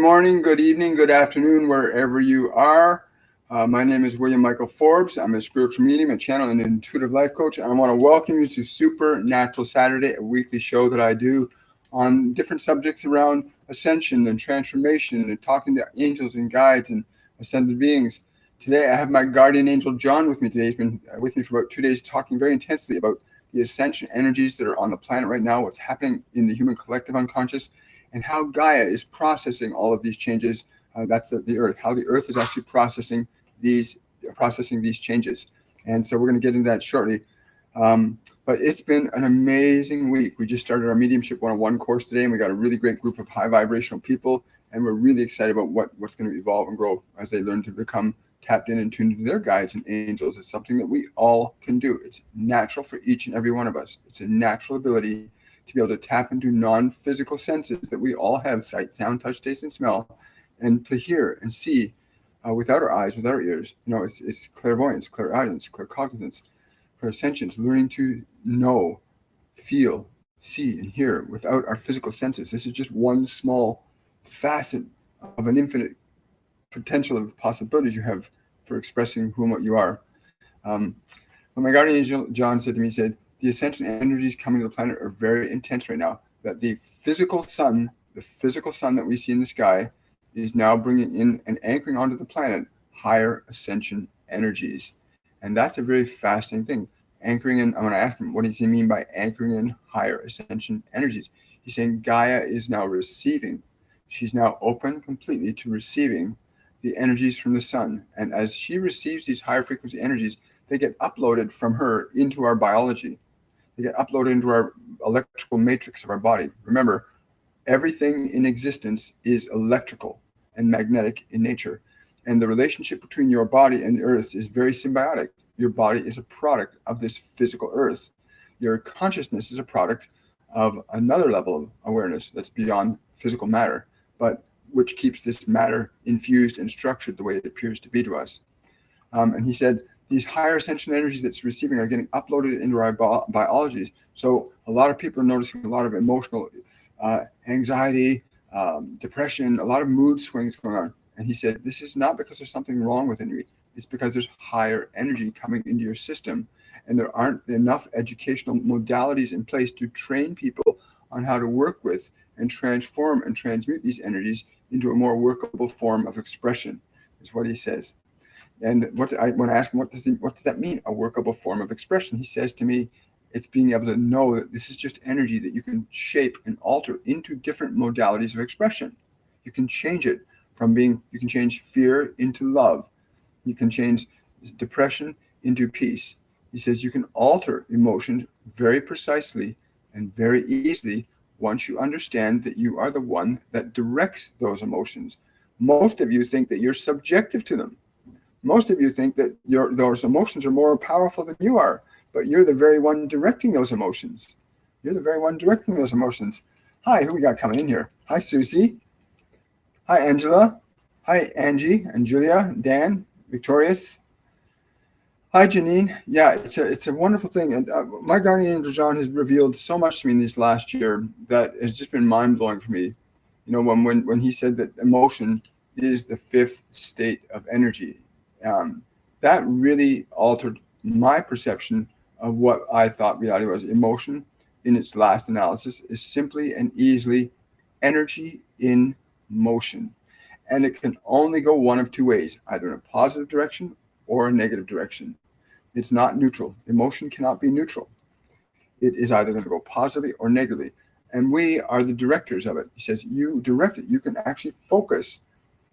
morning, good evening, good afternoon, wherever you are. My name is William Michael Forbes. I'm a spiritual medium, a channel, and an intuitive life coach. I want to welcome you to Supernatural Saturday, a weekly show that I do on different subjects around ascension and transformation and talking to angels and guides and ascended beings. Today, I have my guardian angel, John, with me today. He's been with me for about 2 days, talking very intensely about the ascension energies that are on the planet right now, what's happening in the human collective unconscious, and how Gaia is processing all of these changes. That's the Earth, how the Earth is actually processing these changes. And so we're going to get into that shortly. But it's been an amazing week. We just started our Mediumship 101 course today, and we got a really great group of high vibrational people, and we're really excited about what's going to evolve and grow as they learn to become tapped in and tuned into their guides and angels. It's something that we all can do. It's natural for each and every one of us. It's a natural ability to be able to tap into non-physical senses that we all have: sight, sound, touch, taste, and smell, and to hear and see without our eyes, without our ears. It's clairvoyance, clairaudience, claircognizance, clairsentience, learning to know, feel, see, and hear without our physical senses. This is just one small facet of an infinite potential of possibilities you have for expressing who and what you are. When my guardian angel John said to me, he said, the ascension energies coming to the planet are very intense right now, that the physical sun that we see in the sky is now bringing in and anchoring onto the planet higher ascension energies. And that's a very fascinating thing. Anchoring in, I'm going to ask him, what does he mean by anchoring in higher ascension energies? He's saying Gaia is now receiving. She's now open completely to receiving the energies from the sun. And as she receives these higher frequency energies, they get uploaded from her into our biology. They get uploaded into our electrical matrix of our body. Remember, everything in existence is electrical and magnetic in nature. And the relationship between your body and the earth is very symbiotic. Your body is a product of this physical earth. Your consciousness is a product of another level of awareness that's beyond physical matter, but which keeps this matter infused and structured the way it appears to be to us. And he said, these higher ascension energies that it's receiving are getting uploaded into our biologies. So a lot of people are noticing a lot of emotional anxiety, depression, a lot of mood swings going on. And he said, this is not because there's something wrong within you. It's because there's higher energy coming into your system. And there aren't enough educational modalities in place to train people on how to work with and transform and transmute these energies into a more workable form of expression, is what he says. And when I ask him, what does that mean, a workable form of expression? He says to me, it's being able to know that this is just energy that you can shape and alter into different modalities of expression. You can change it you can change fear into love. You can change depression into peace. He says you can alter emotions very precisely and very easily once you understand that you are the one that directs those emotions. Most of you think that you're subjective to them. Most of you think that those emotions are more powerful than you are, but you're the very one directing those emotions. You're the very one directing those emotions. Hi, who we got coming in here? Hi, Susie. Hi, Angela. Hi, Angie and Julia, Dan, Victorious. Hi, Janine. Yeah, it's a wonderful thing. And my guardian angel, John, has revealed so much to me in this last year that has just been mind-blowing for me. When he said that emotion is the fifth state of energy, that really altered my perception of what I thought reality was. Emotion, in its last analysis, is simply and easily energy in motion. And it can only go one of two ways, either in a positive direction or a negative direction. It's not neutral. Emotion cannot be neutral. It is either going to go positively or negatively. And we are the directors of it. He says, you direct it. You can actually focus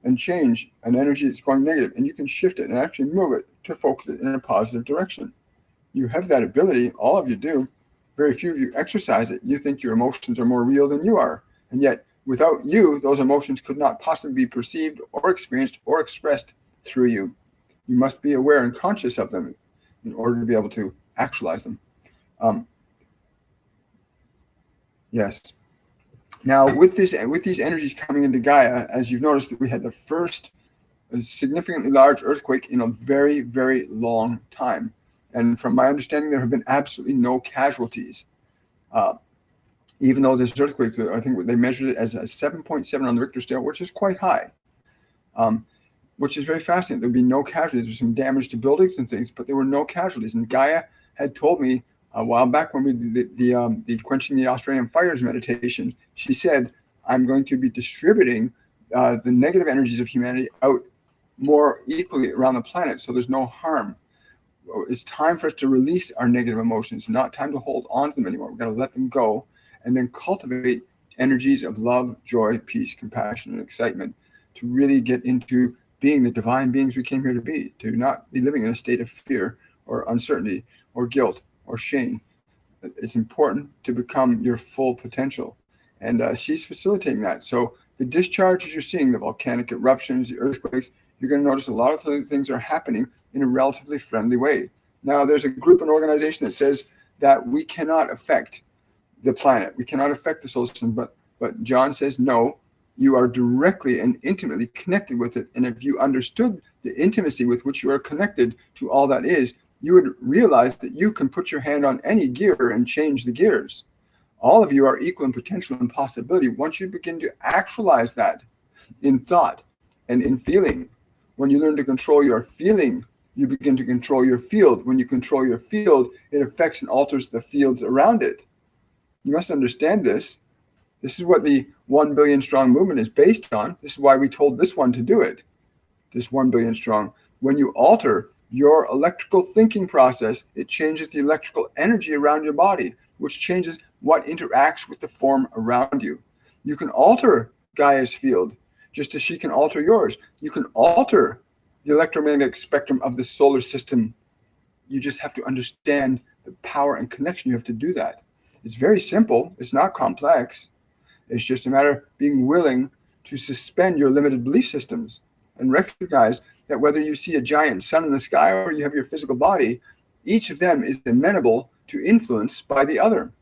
and change an energy that's going negative, and you can shift it and actually move it to focus it in a positive direction. You have that ability. All of you do. Very few of you exercise it. You think your emotions are more real than you are. And yet, without you, those emotions could not possibly be perceived or experienced or expressed through you. You must be aware and conscious of them in order to be able to actualize them. Yes. Now, with these energies coming into Gaia, as you've noticed, that we had the first significantly large earthquake in a very, very long time. And from my understanding, there have been absolutely no casualties. even though this earthquake, I think they measured it as a 7.7 on the Richter scale, which is quite high, which is very fascinating. There'd be no casualties. There's some damage to buildings and things, but there were no casualties. And Gaia had told me a while back when we did the Quenching the Australian Fires meditation, she said, I'm going to be distributing the negative energies of humanity out more equally around the planet, so there's no harm. It's time for us to release our negative emotions, not time to hold on to them anymore. We've got to let them go and then cultivate energies of love, joy, peace, compassion, and excitement to really get into being the divine beings we came here to be, to not be living in a state of fear or uncertainty or guilt or shame. It's important to become your full potential. And she's facilitating that. So the discharges you're seeing, the volcanic eruptions, the earthquakes, you're going to notice a lot of those things are happening in a relatively friendly way. Now, there's a group and organization that says that we cannot affect the planet. We cannot affect the solar system. But John says, no, you are directly and intimately connected with it. And if you understood the intimacy with which you are connected to all that is, you would realize that you can put your hand on any gear and change the gears. All of you are equal in potential and possibility once you begin to actualize that in thought and in feeling. When you learn to control your feeling, you begin to control your field. When you control your field, it affects and alters the fields around it. You must understand this. This is what the 1 billion strong movement is based on. This is why we told this one to do it, this 1 billion strong. When you alter your electrical thinking process, it changes the electrical energy around your body, which changes what interacts with the form around you. You can alter Gaia's field just as she can alter yours. You can alter the electromagnetic spectrum of the solar system. You just have to understand the power and connection you have to do that. It's very simple. It's not complex. It's just a matter of being willing to suspend your limited belief systems and recognize that whether you see a giant sun in the sky or you have your physical body, each of them is amenable to influence by the other.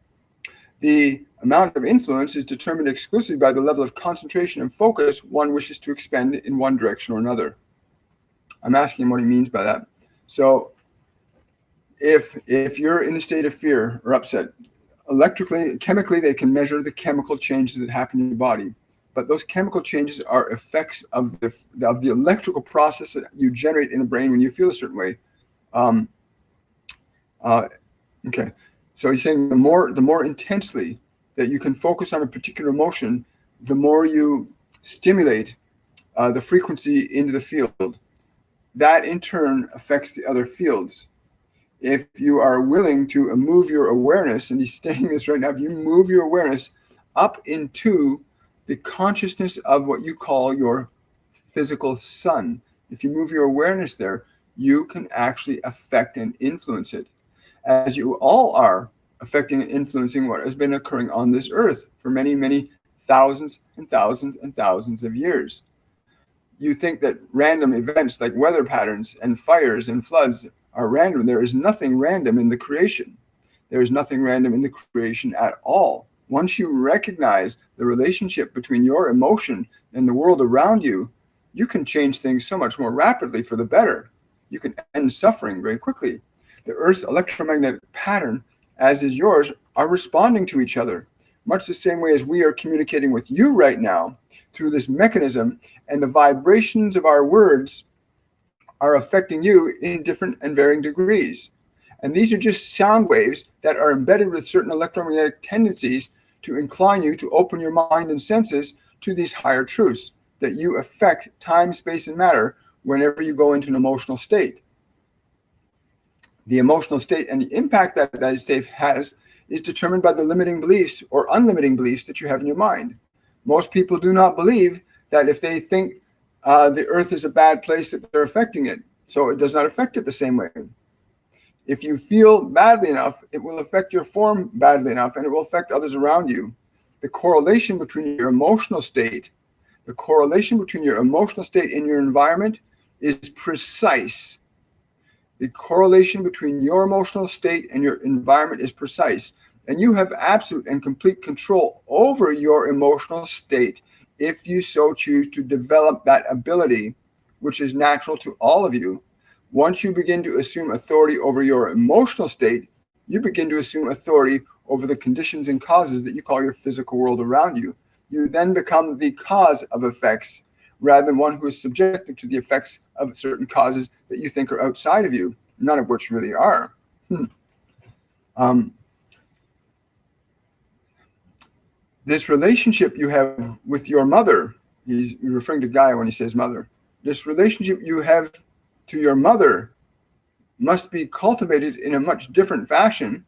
The amount of influence is determined exclusively by the level of concentration and focus one wishes to expend in one direction or another. I'm asking him what he means by that. So if you're in a state of fear or upset, electrically, chemically, they can measure the chemical changes that happen in your body. But those chemical changes are effects of the electrical process that you generate in the brain when you feel a certain way. Okay. So he's saying the more intensely that you can focus on a particular emotion, the more you stimulate the frequency into the field. That in turn affects the other fields. If you are willing to move your awareness, and he's saying this right now, if you move your awareness up into the consciousness of what you call your physical sun, if you move your awareness there, you can actually affect and influence it, as you all are affecting and influencing what has been occurring on this earth for many, many thousands and thousands and thousands of years. You think that random events like weather patterns and fires and floods are random. There is nothing random in the creation. There is nothing random in the creation at all. Once you recognize the relationship between your emotion and the world around you, you can change things so much more rapidly for the better. You can end suffering very quickly. The Earth's electromagnetic pattern, as is yours, are responding to each other, much the same way as we are communicating with you right now through this mechanism, and the vibrations of our words are affecting you in different and varying degrees. And these are just sound waves that are embedded with certain electromagnetic tendencies to incline you to open your mind and senses to these higher truths, that you affect time, space, and matter whenever you go into an emotional state. The emotional state and the impact that state has is determined by the limiting beliefs or unlimiting beliefs that you have in your mind. Most people do not believe that if they think the earth is a bad place, that they're affecting it. So it does not affect it the same way. If you feel badly enough, it will affect your form badly enough, and it will affect others around you. The correlation between your emotional state, and your environment is precise. The correlation between your emotional state and your environment is precise. And you have absolute and complete control over your emotional state if you so choose to develop that ability, which is natural to all of you. Once you begin to assume authority over your emotional state, you begin to assume authority over the conditions and causes that you call your physical world around you. You then become the cause of effects rather than one who is subjected to the effects of certain causes that you think are outside of you, none of which really are. This relationship you have with your mother, he's referring to Gaia when he says mother, this relationship you have to your mother must be cultivated in a much different fashion.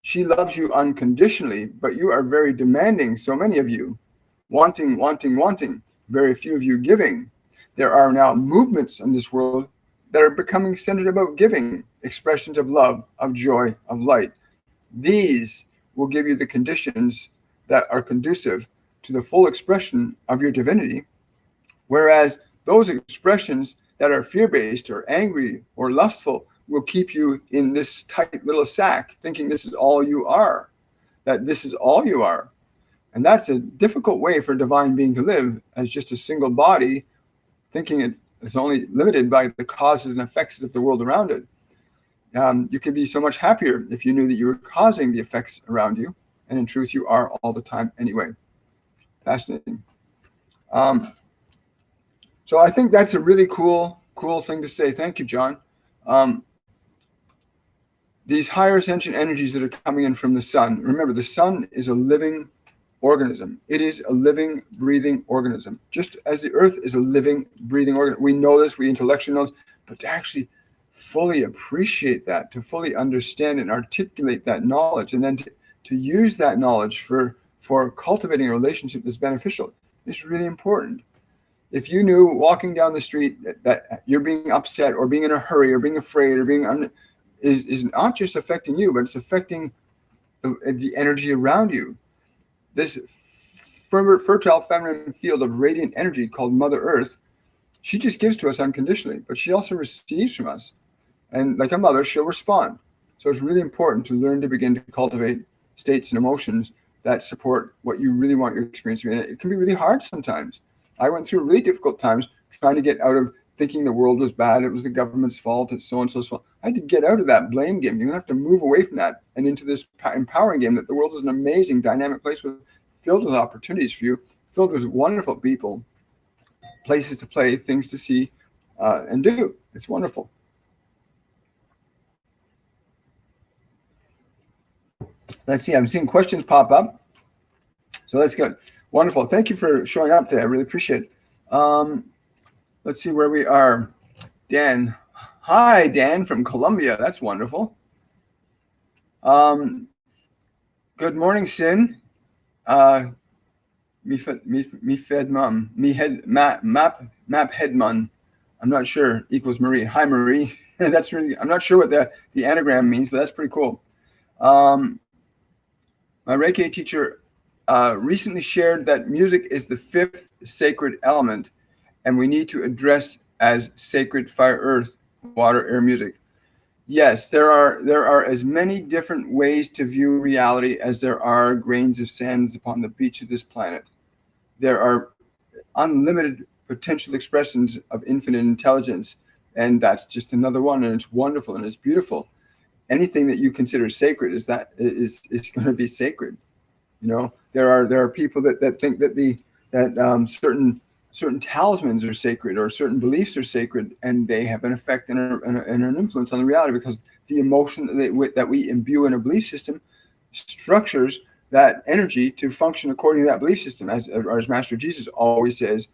She loves you unconditionally, but you are very demanding, so many of you, wanting, very few of you giving. There are now movements in this world that are becoming centered about giving, expressions of love, of joy, of light. These will give you the conditions that are conducive to the full expression of your divinity, whereas those expressions that are fear-based or angry or lustful will keep you in this tight little sack, thinking this is all you are, that this is all you are. And that's a difficult way for a divine being to live, as just a single body, thinking it's only limited by the causes and effects of the world around it. You could be so much happier if you knew that you were causing the effects around you, and in truth, you are all the time anyway. Fascinating. So I think that's a really cool thing to say. Thank you, John. These higher ascension energies that are coming in from the sun. Remember, the sun is a living organism. It is a living, breathing organism. Just as the earth is a living, breathing organism. We know this, we intellectually know this, but to actually fully appreciate that, to fully understand and articulate that knowledge, and then to use that knowledge for cultivating a relationship that's beneficial is really important. If you knew walking down the street that you're being upset or being in a hurry or being afraid or being is not just affecting you, but it's affecting the energy around you. This fertile feminine field of radiant energy called Mother Earth, she just gives to us unconditionally, but she also receives from us. And like a mother, she'll respond. So it's really important to learn to begin to cultivate states and emotions that support what you really want your experience to be. And it can be really hard sometimes. I went through really difficult times trying to get out of thinking the world was bad, it was the government's fault, it's so-and-so's fault. I had to get out of that blame game. You're going to have to move away from that and into this empowering game that the world is an amazing, dynamic place filled with opportunities for you, filled with wonderful people, places to play, things to see and do. It's wonderful. Let's see, I'm seeing questions pop up. So that's good. Wonderful. Thank you for showing up today. I really appreciate it. Let's see where we are. Dan. Hi, Dan from Colombia. That's wonderful. Good morning, Sin. Map Headman. I'm not sure. Equals Marie. Hi, Marie. That's really. I'm not sure what the anagram means, but that's pretty cool. My Reiki teacher recently shared that music is the fifth sacred element, and we need to address as sacred fire, earth, water, air, music. Yes, there are as many different ways to view reality as there are grains of sand upon the beach of this planet. There are unlimited potential expressions of infinite intelligence, and that's just another one, and it's wonderful and it's beautiful. Anything that you consider sacred is going to be sacred. You know, there are people that think that certain talismans are sacred or certain beliefs are sacred, and they have an effect and an influence on the reality because the emotion that we imbue in a belief system structures that energy to function according to that belief system. As Master Jesus always says,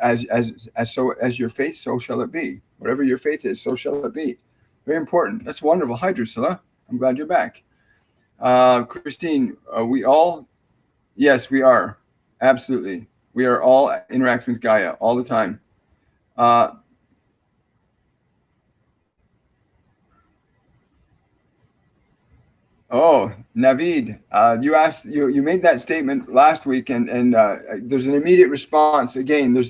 as your faith, so shall it be. Whatever your faith is, so shall it be. Very important. That's wonderful. Hi, Drusilla. I'm glad you're back. Christine, yes, we are. Absolutely. We are all interacting with Gaia all the time. Navid, you made that statement last week, and there's an immediate response. Again,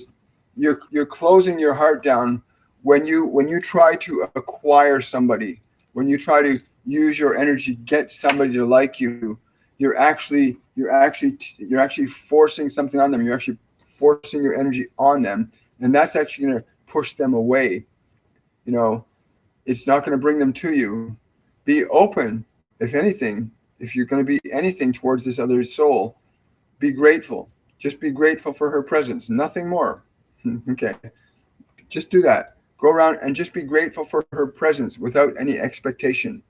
you're closing your heart down when you try to acquire somebody, when you try to use your energy to get somebody to like you. You're actually forcing something on them. You're actually forcing your energy on them, and that's actually going to push them away. You know, it's not going to bring them to you. Be open. If anything, if you're going to be anything towards this other soul, be grateful. Just be grateful for her presence, nothing more. Okay, just do that. Go around and just be grateful for her presence without any expectation.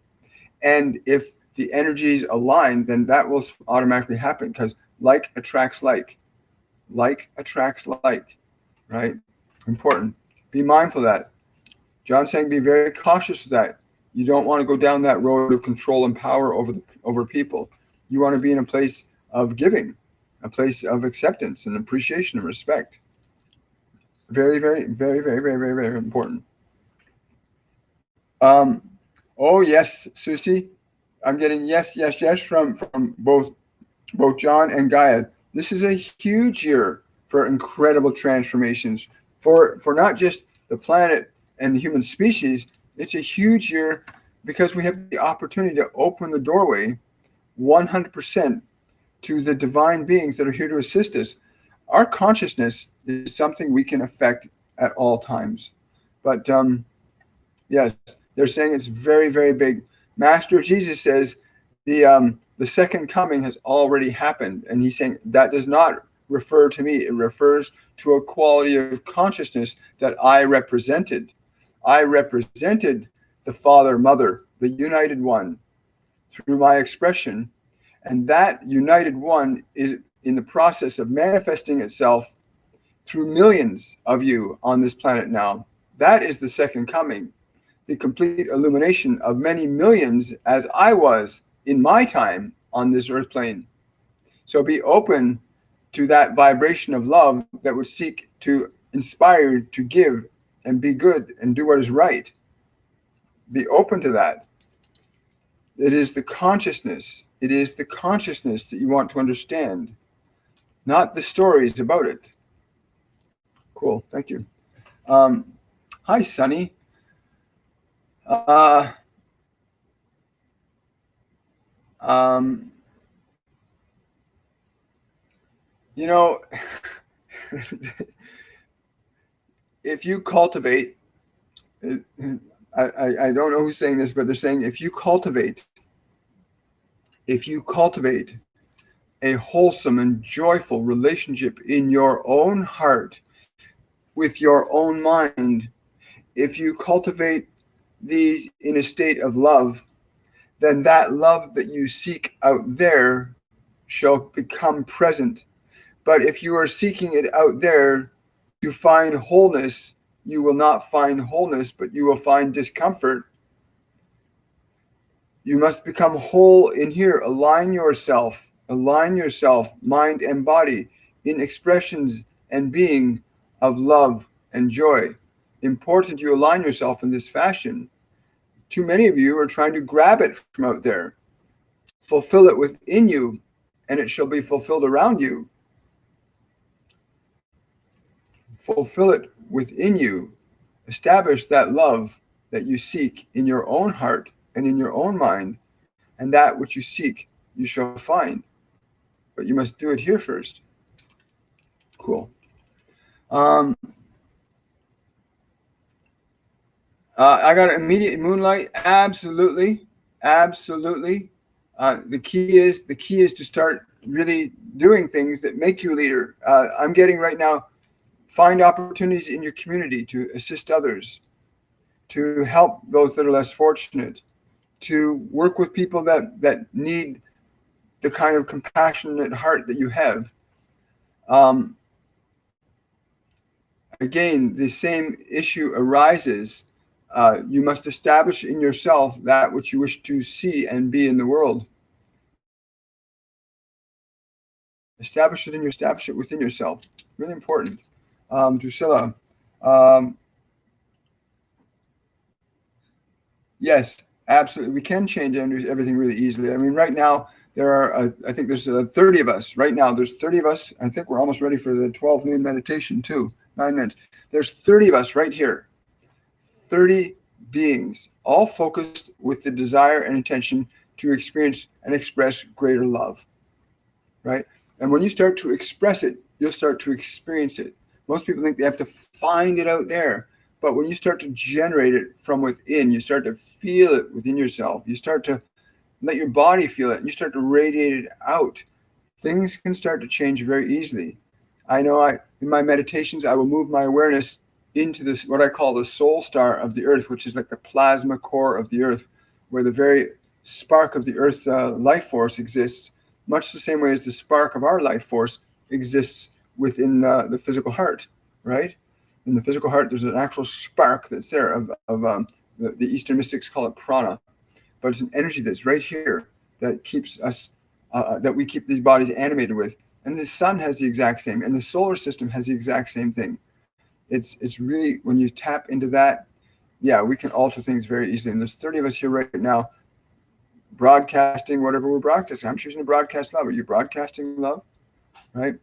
And if the energies align, then that will automatically happen, because like attracts like. Like attracts like, right? Important. Be mindful of that. John's saying be very cautious with that. You don't want to go down that road of control and power over people. You want to be in a place of giving, a place of acceptance and appreciation and respect. Very, very, very, very, very, very, very important. Oh yes, Susie, I'm getting yes from both John and Gaia. This is a huge year for incredible transformations for not just the planet and the human species. It's a huge year because we have the opportunity to open the doorway 100% to the divine beings that are here to assist us. Our consciousness is something we can affect at all times. But yes, they're saying it's very, very big. Master Jesus says the second coming has already happened. And he's saying that does not refer to me. It refers to a quality of consciousness that I represented. I represented the Father, Mother, the United One through my expression. And that United One is in the process of manifesting itself through millions of you on this planet now. That is the second coming, the complete illumination of many millions as I was in my time on this earth plane. So be open to that vibration of love that would seek to inspire you to give and be good and do what is right. Be open to that. It is the consciousness. It is the consciousness that you want to understand, not the stories about it. Cool. Thank you. Hi, Sunny. You know, if you cultivate, I don't know who's saying this, but they're saying if you cultivate a wholesome and joyful relationship in your own heart, with your own mind, if you cultivate these in a state of love, then that love that you seek out there shall become present. But if you are seeking it out there to find wholeness, you will not find wholeness, but you will find discomfort. You must become whole in here. Align yourself, mind and body, in expressions and being of love and joy. Important you align yourself in this fashion. Too many of you are trying to grab it from out there. Fulfill it within you, and it shall be fulfilled around you. Fulfill it within you. Establish that love that you seek in your own heart and in your own mind, and that which you seek you shall find. But you must do it here first. Cool. I got immediate moonlight. Absolutely. The key is to start really doing things that make you a leader. I'm getting right now, find opportunities in your community to assist others, to help those that are less fortunate, to work with people that need the kind of compassionate heart that you have. Again, the same issue arises. You must establish in yourself that which you wish to see and be in the world. Establish it within yourself. Really important. Drusilla. Yes, absolutely. We can change everything really easily. I mean, right now, there are, I think there's 30 of us. Right now, there's 30 of us. I think we're almost ready for the 12 noon meditation too. 9 minutes. There's 30 of us right here. 30 beings, all focused with the desire and intention to experience and express greater love, right? And when you start to express it, you'll start to experience it. Most people think they have to find it out there. But when you start to generate it from within, you start to feel it within yourself. You start to let your body feel it, and you start to radiate it out, things can start to change very easily. I know in my meditations, I will move my awareness into this, what I call the soul star of the earth, which is like the plasma core of the earth, where the very spark of the earth's life force exists, much the same way as the spark of our life force exists within the physical heart, right? In the physical heart, there's an actual spark that's there the Eastern mystics call it prana, but it's an energy that's right here that keeps us, that we keep these bodies animated with. And the sun has the exact same, and the solar system has the exact same thing. It's really, when you tap into that, yeah, we can alter things very easily. And there's 30 of us here right now broadcasting whatever we're broadcasting. I'm choosing to broadcast love. Are you broadcasting love? Right?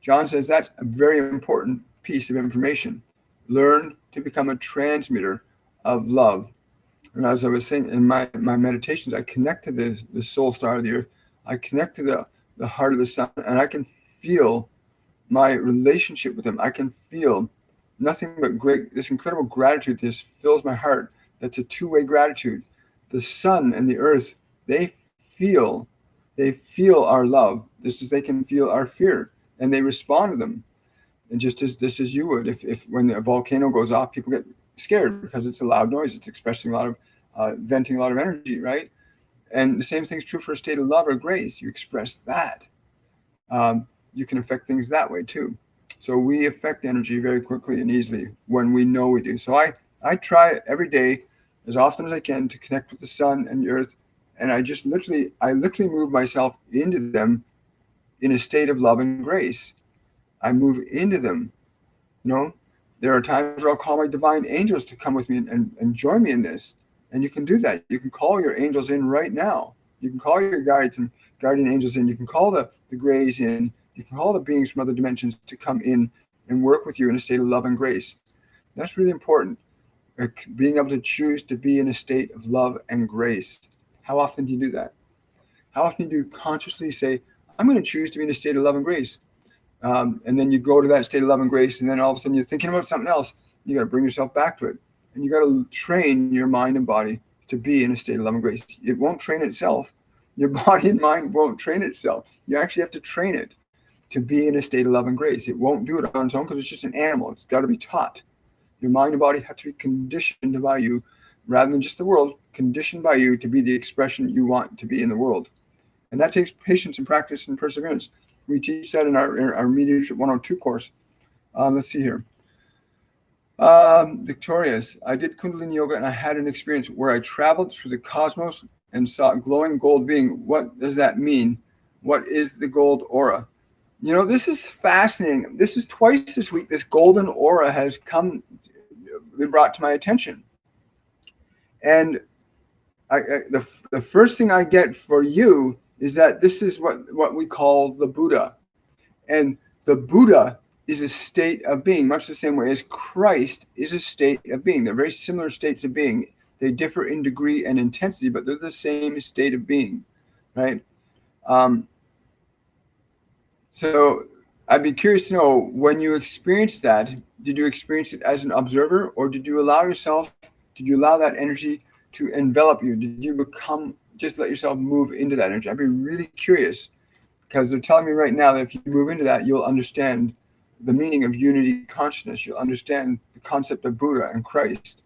John says that's a very important piece of information. Learn to become a transmitter of love. And as I was saying, in my meditations, I connect to the soul star of the earth. I connect to the heart of the sun, and I can feel my relationship with him. I can feel nothing but this incredible gratitude. This fills my heart. That's a two-way gratitude. The sun and the earth, they feel our love just as they can feel our fear, and they respond to them. And just as you would, if when a volcano goes off, people get scared because it's a loud noise. It's expressing a lot of, venting a lot of energy, right? And the same thing's true for a state of love or grace. You express that. You can affect things that way too. So we affect energy very quickly and easily when we know we do. So I try every day, as often as I can, to connect with the sun and the earth. And I literally move myself into them in a state of love and grace. I move into them. There are times where I'll call my divine angels to come with me and join me in this. And you can do that. You can call your angels in right now. You can call your guides and guardian angels in. You can call the grays in. You can call the beings from other dimensions to come in and work with you in a state of love and grace. That's really important. Being able to choose to be in a state of love and grace. How often do you do that? How often do you consciously say, I'm going to choose to be in a state of love and grace? And then you go to that state of love and grace, and then all of a sudden you're thinking about something else. You got to bring yourself back to it. And you got to train your mind and body to be in a state of love and grace. It won't train itself. Your body and mind won't train itself. You actually have to train it to be in a state of love and grace. It won't do it on its own because it's just an animal. It's got to be taught. Your mind and body have to be conditioned by you, rather than just the world, conditioned by you to be the expression you want to be in the world. And that takes patience and practice and perseverance. We teach that in our Mediumship 102 course. Let's see here. Victorious. I did Kundalini Yoga and I had an experience where I traveled through the cosmos and saw a glowing gold being. What does that mean? What is the gold aura? This is fascinating. This is twice this week. This golden aura has been brought to my attention. And the first thing I get for you is that this is what we call the Buddha. And the Buddha is a state of being, much the same way as Christ is a state of being. They're very similar states of being. They differ in degree and intensity, but they're the same state of being, right? So I'd be curious to know, when you experienced that, did you experience it as an observer, or did you allow that energy to envelop you? Did you just let yourself move into that energy? I'd be really curious, because they're telling me right now that if you move into that, you'll understand the meaning of unity consciousness. You'll understand the concept of Buddha and Christ,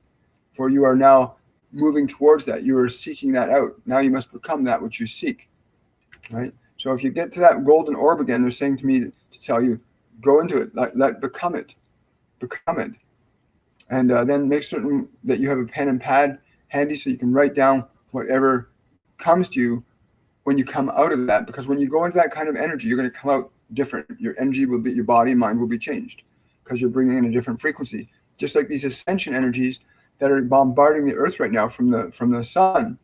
for you are now moving towards that. You are seeking that out. Now you must become that which you seek, right? So if you get to that golden orb again, they're saying to me to tell you, go into it, become it. And then make certain that you have a pen and pad handy so you can write down whatever comes to you when you come out of that. Because when you go into that kind of energy, you're going to come out different. Your energy will be, your body and mind will be changed, because you're bringing in a different frequency. Just like these ascension energies that are bombarding the earth right now from the sun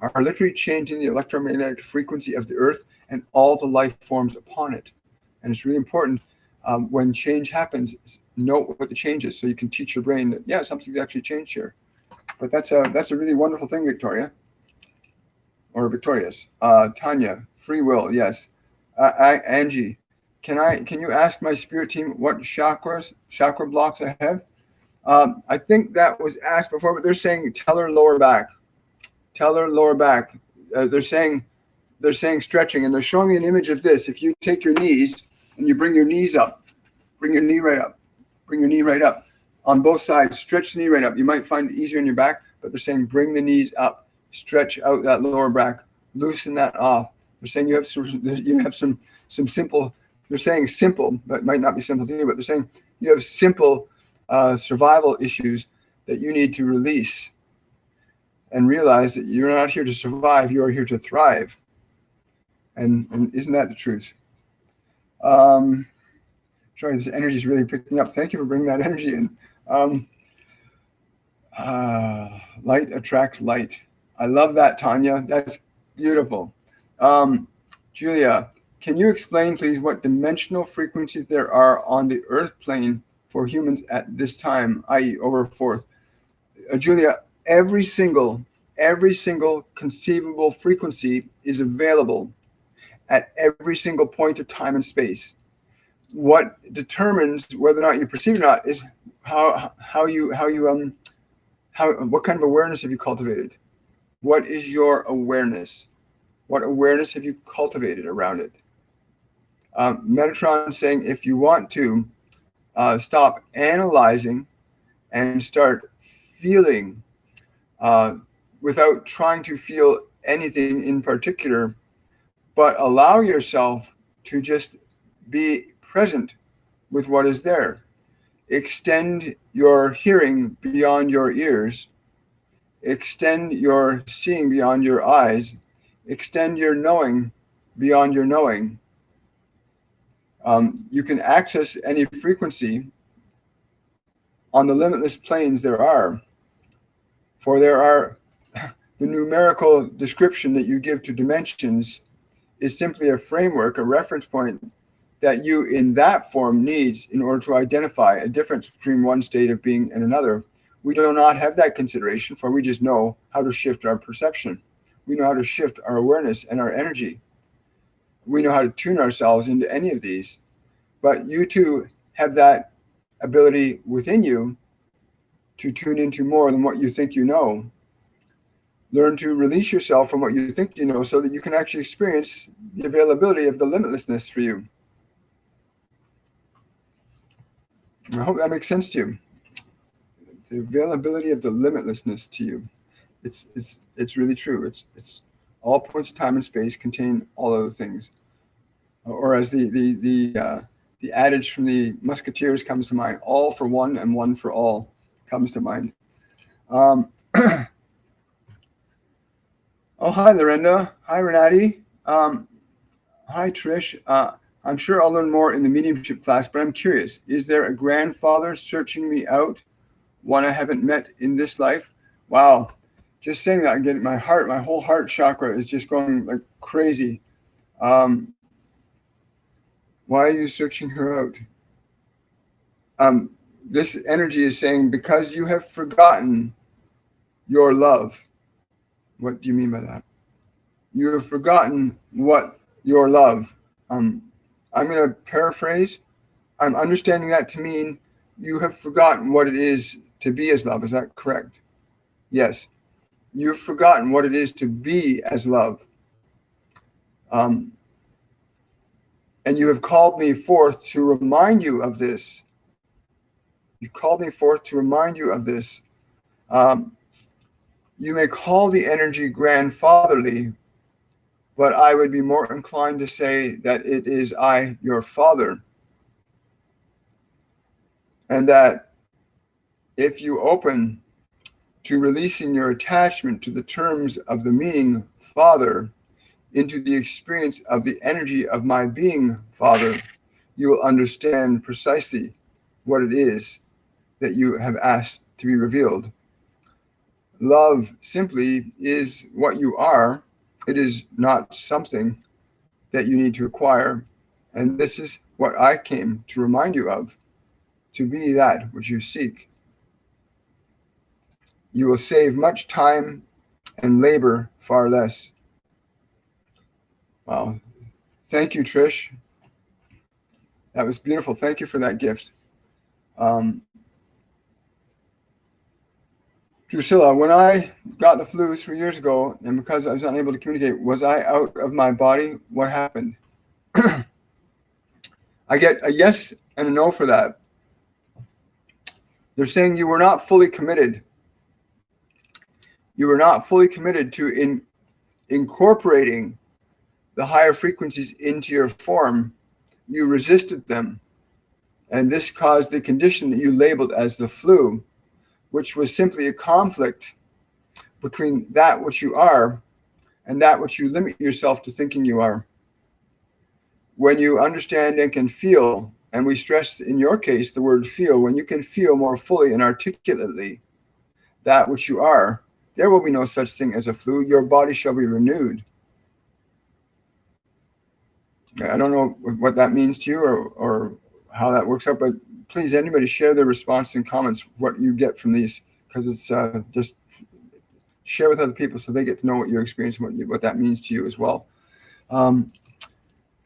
are literally changing the electromagnetic frequency of the earth and all the life forms upon it. And it's really important, when change happens, note what the change is, so you can teach your brain that, yeah, something's actually changed here. But that's a really wonderful thing, Victoria. Or Victorious. Tanya, free will, yes. Angie, can you ask my spirit team what chakra blocks I have? I think that was asked before, but they're saying tell her lower back. Tell her lower back. they're saying stretching, and they're showing me an image of this. If you take your knees and you bring your knees up, bring your knee right up, bring your knee right up on both sides, stretch the knee right up. You might find it easier in your back, but they're saying bring the knees up, stretch out that lower back, loosen that off. They're saying you have some simple. They're saying simple, but it might not be simple to you. But they're saying you have simple survival issues that you need to release and realize that you're not here to survive. You are here to thrive. And isn't that the truth? Sorry, this energy is really picking up. Thank you for bringing that energy in. Light attracts light. I love that, Tanya. That's beautiful. Julia, can you explain, please, what dimensional frequencies there are on the Earth plane for humans at this time, i.e. over fourth? Julia, every single conceivable frequency is available at every single point of time and space. What determines whether or not you perceive it or not is what kind of awareness have you cultivated? What is your awareness? What awareness have you cultivated around it? Metatron saying if you want to stop analyzing and start feeling without trying to feel anything in particular, but allow yourself to just be present with what is there. Extend your hearing beyond your ears. Extend your seeing beyond your eyes. Extend your knowing beyond your knowing. You can access any frequency on the limitless planes there are. For there are the numerical description that you give to dimensions is simply a framework, a reference point that you in that form needs in order to identify a difference between one state of being and another. We do not have that consideration, for we just know how to shift our perception. We know how to shift our awareness and our energy. We know how to tune ourselves into any of these. But you too have that ability within you to tune into more than what you think you know. Learn to release yourself from what you think you know so that you can actually experience the availability of the limitlessness for you. I hope that makes sense to you. The availability of the limitlessness to you. It's really true. It's all points of time and space contain all other things. Or as the adage from the Musketeers comes to mind, all for one and one for all comes to mind. Oh, hi, Lorenda. Hi, Renati. Hi, Trish. I'm sure I'll learn more in the mediumship class, but I'm curious. Is there a grandfather searching me out? One I haven't met in this life? Wow. Just saying that, again, my whole heart chakra is just going like crazy. Why are you searching her out? This energy is saying, because you have forgotten your love. What do you mean by that? You have forgotten what your love. I'm going to paraphrase. I'm understanding that to mean you have forgotten what it is to be as love. Is that correct? Yes. You've forgotten what it is to be as love. And you have called me forth to remind you of this. You called me forth to remind you of this. You may call the energy grandfatherly, but I would be more inclined to say that it is I, your father. And that if you open to releasing your attachment to the terms of the meaning father into the experience of the energy of my being father, you will understand precisely what it is that you have asked to be revealed. Love simply is what you are. It is not something that you need to acquire. And this is what I came to remind you of, to be that which you seek. You will save much time and labor far less. Wow. Thank you, Trish. That was beautiful. Thank you for that gift. Drusilla, when I got the flu 3 years ago, and because I was unable to communicate, was I out of my body? What happened? I get a yes and a no for that. They're saying you were not fully committed. You were not fully committed to incorporating the higher frequencies into your form. You resisted them. And this caused the condition that you labeled as the flu, which was simply a conflict between that which you are and that which you limit yourself to thinking you are. When you understand and can feel, and we stress in your case the word feel, when you can feel more fully and articulately that which you are, there will be no such thing as a flu. Your body shall be renewed. I don't know what that means to you or how that works out, but please, anybody share their response in comments, what you get from these, because it's just share with other people so they get to know what you're experiencing, what that means to you as well.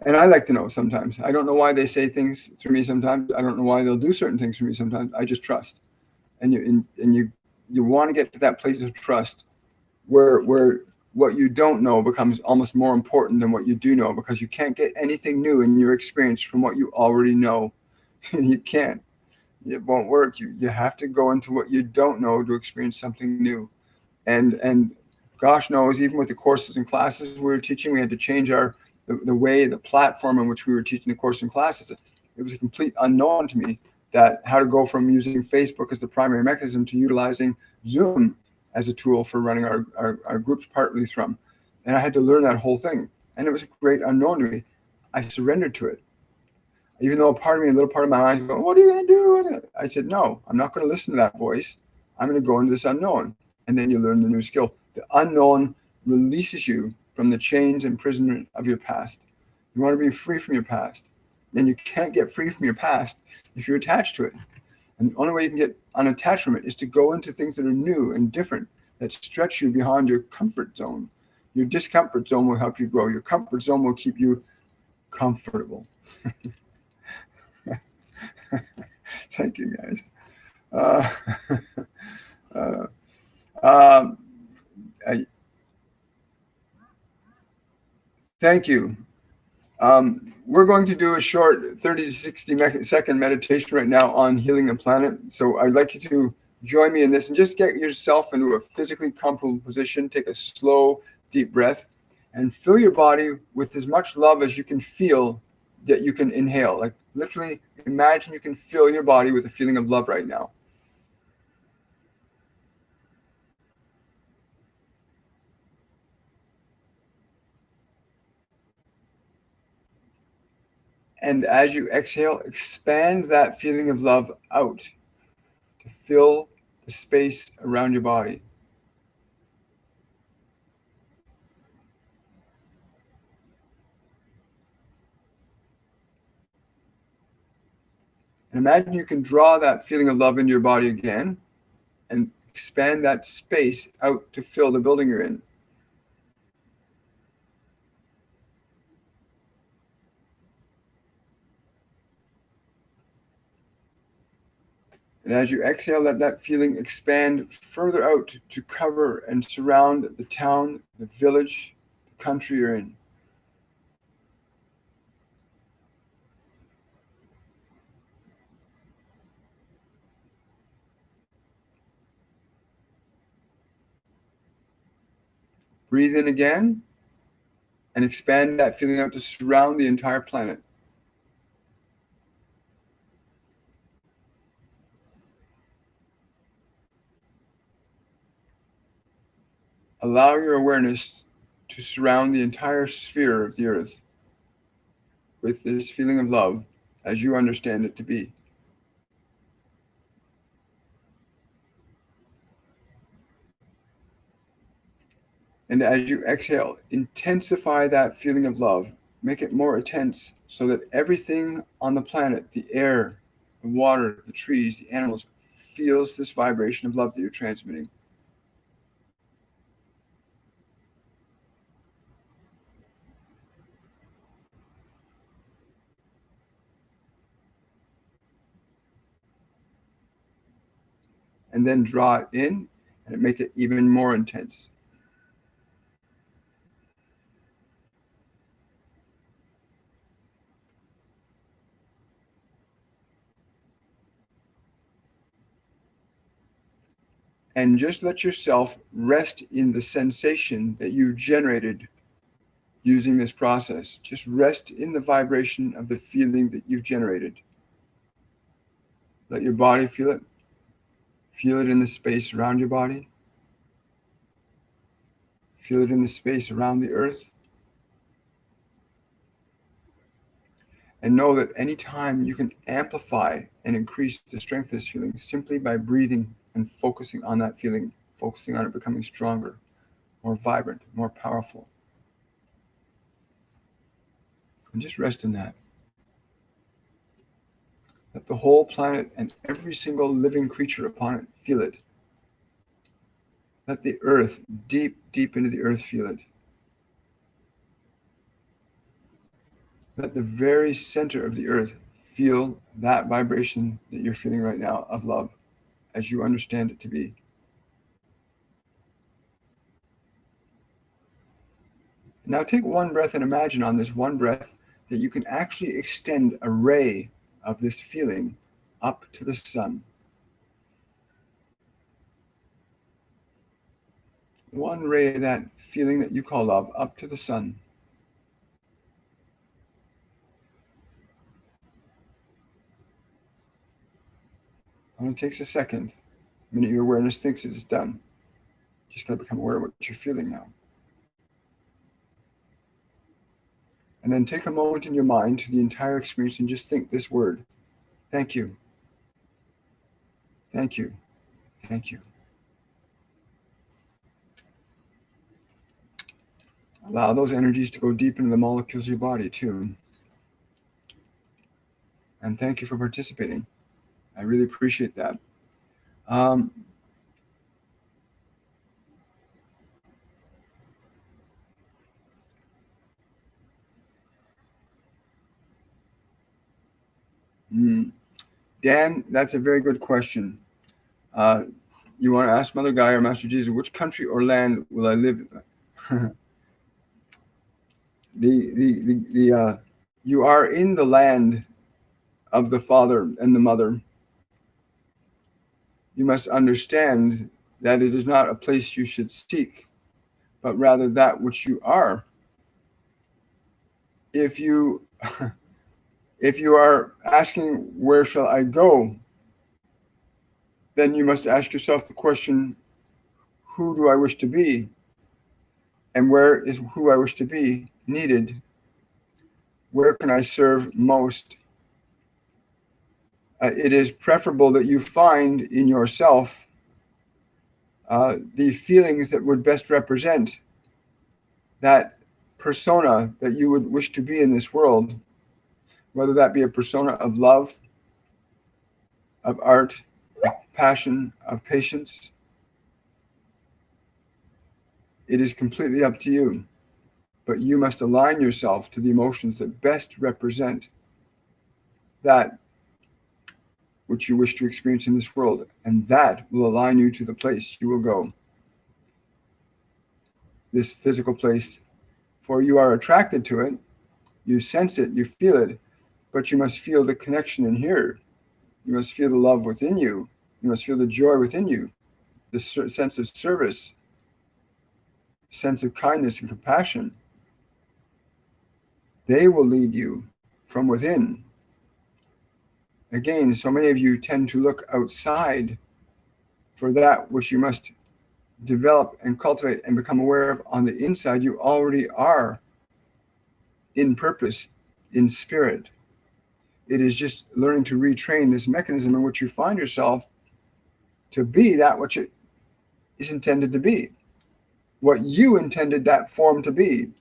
And I like to know sometimes. I don't know why they say things through me sometimes. I don't know why they'll do certain things for me sometimes. I just trust. And you want to get to that place of trust where what you don't know becomes almost more important than what you do know, because you can't get anything new in your experience from what you already know. You can't. It won't work. You have to go into what you don't know to experience something new. And gosh knows, even with the courses and classes we were teaching, we had to change the platform in which we were teaching the course and classes. It was a complete unknown to me that how to go from using Facebook as the primary mechanism to utilizing Zoom as a tool for running our groups partly from. And I had to learn that whole thing. And it was a great unknown to me. I surrendered to it. Even though a little part of my mind was going, what are you going to do with it? I said, no, I'm not going to listen to that voice. I'm going to go into this unknown. And then you learn the new skill. The unknown releases you from the chains and imprisonment of your past. You want to be free from your past. And you can't get free from your past if you're attached to it. And the only way you can get unattached from it is to go into things that are new and different, that stretch you beyond your comfort zone. Your discomfort zone will help you grow. Your comfort zone will keep you comfortable. Thank you, guys. Thank you. We're going to do a short 30 to 60 second meditation right now on healing the planet. So I'd like you to join me in this and just get yourself into a physically comfortable position. Take a slow, deep breath and fill your body with as much love as you can feel that you can inhale. Like literally imagine you can fill your body with a feeling of love right now. And as you exhale, expand that feeling of love out to fill the space around your body. And imagine you can draw that feeling of love into your body again and expand that space out to fill the building you're in. And as you exhale, let that feeling expand further out to cover and surround the town, the village, the country you're in. Breathe in again and expand that feeling out to surround the entire planet. Allow your awareness to surround the entire sphere of the earth with this feeling of love as you understand it to be. And as you exhale, intensify that feeling of love. Make it more intense so that everything on the planet, the air, the water, the trees, the animals, feels this vibration of love that you're transmitting. And then draw it in. and make it even more intense. And just let yourself rest in the sensation that you generated using this process. Just rest in the vibration of the feeling that you've generated. Let your body feel it. Feel it in the space around your body. Feel it in the space around the earth. And know that anytime you can amplify and increase the strength of this feeling simply by breathing and focusing on that feeling, focusing on it becoming stronger, more vibrant, more powerful. And just rest in that. Let the whole planet and every single living creature upon it feel it. Let the earth, deep, deep into the earth, feel it. Let the very center of the earth feel that vibration that you're feeling right now of love, as you understand it to be. Now take one breath and imagine on this one breath that you can actually extend a ray of this feeling up to the sun. One ray of that feeling that you call love up to the sun. And it takes a second. The minute your awareness thinks it is done, you just got to become aware of what you're feeling now. And then take a moment in your mind to the entire experience and just think this word. Thank you. Thank you. Thank you. Allow those energies to go deep into the molecules of your body too. And thank you for participating. I really appreciate that. Dan, that's a very good question. You want to ask Mother Gaia or Master Jesus, which country or land will I live in? You are in the land of the Father and the Mother. You must understand that it is not a place you should seek, but rather that which you are. If you are asking, where shall I go? Then you must ask yourself the question, who do I wish to be? And where is who I wish to be needed? Where can I serve most? It is preferable that you find in yourself the feelings that would best represent that persona that you would wish to be in this world, whether that be a persona of love, of art, of passion, of patience. It is completely up to you, but you must align yourself to the emotions that best represent that which you wish to experience in this world, and that will align you to the place you will go. This physical place, for you are attracted to it, you sense it, you feel it, but you must feel the connection in here. You must feel the love within you. You must feel the joy within you, the sense of service, sense of kindness and compassion. They will lead you from within. Again, so many of you tend to look outside for that which you must develop and cultivate and become aware of on the inside. You already are in purpose, in spirit. It is just learning to retrain this mechanism in which you find yourself to be that which it is intended to be. What you intended that form to be.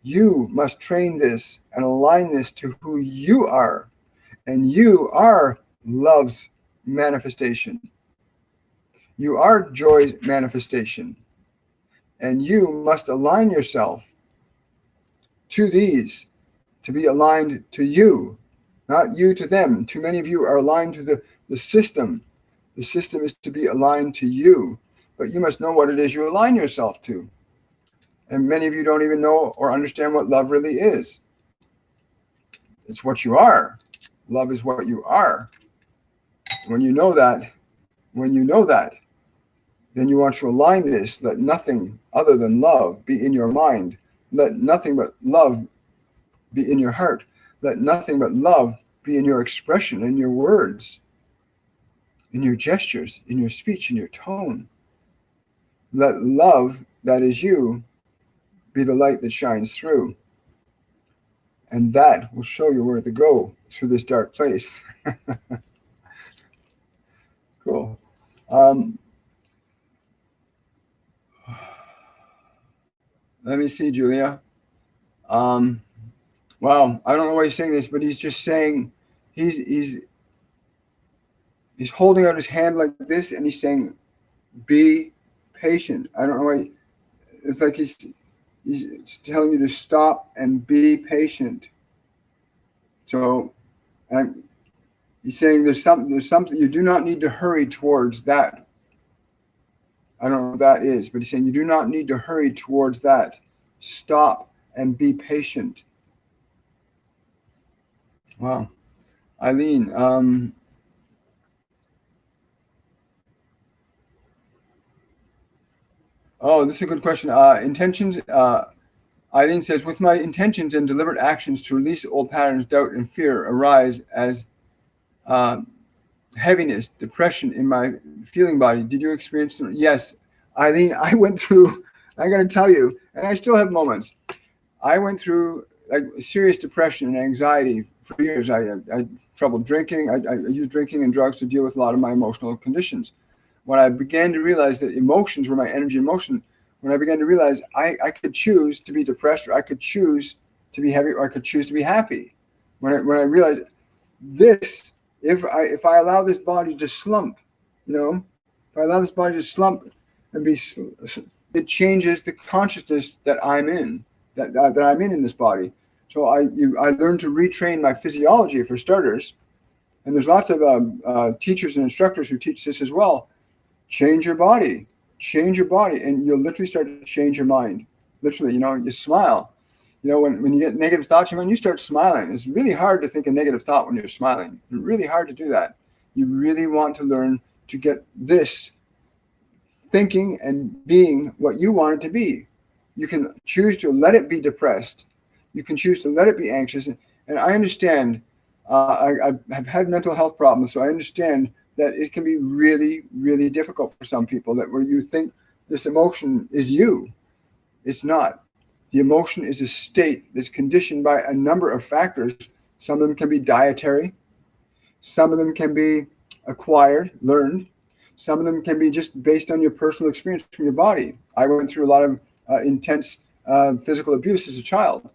You must train this and align this to who you are. And you are love's manifestation. You are joy's manifestation. And you must align yourself to these, to be aligned to you, not you to them. Too many of you are aligned to the system. The system is to be aligned to you. but you must know what it is you align yourself to. And many of you don't even know or understand what love really is. It's what you are. Love is what you are. When you know that, then you want to align this. Let nothing other than love be in your mind. Let nothing but love be in your heart. Let nothing but love be in your expression, in your words, in your gestures, in your speech, in your tone. Let love, that is you, be the light that shines through. And that will show you where to go through this dark place. Cool. Let me see, Julia. Wow, I don't know why he's saying this, but he's just saying, he's holding out his hand like this, and he's saying, be patient. I don't know why. It's like he's telling you to stop and be patient. So he's saying there's something you do not need to hurry towards that. I don't know what that is, but he's saying you do not need to hurry towards that. Stop and be patient. Wow. Eileen, oh, this is a good question. Intentions, Eileen says, with my intentions and deliberate actions to release old patterns, doubt and fear arise as heaviness, depression in my feeling body. Did you experience them? Yes, Eileen, I went through, I got to tell you, and I still have moments. I went through like serious depression and anxiety for years. I had trouble drinking. I used drinking and drugs to deal with a lot of my emotional conditions. When I began to realize that emotions were my energy in motion, when I began to realize I could choose to be depressed, or I could choose to be heavy, or I could choose to be happy. When I realized this, if I allow this body to slump, if I allow this body to slump and be, it changes the consciousness that I'm in, that I'm in this body. So I learned to retrain my physiology for starters, and there's lots of teachers and instructors who teach this as well. Change your body, and you'll literally start to change your mind. Literally, you smile. When you get negative thoughts in your mind, you start smiling. It's really hard to think a negative thought when you're smiling. It's really hard to do that. You really want to learn to get this thinking and being what you want it to be. You can choose to let it be depressed. You can choose to let it be anxious. And I understand, I have had mental health problems, so I understand that it can be really, really difficult for some people, that where you think this emotion is you. It's not. The emotion is a state that's conditioned by a number of factors. Some of them can be dietary. Some of them can be acquired, learned. Some of them can be just based on your personal experience from your body. I went through a lot of intense physical abuse as a child.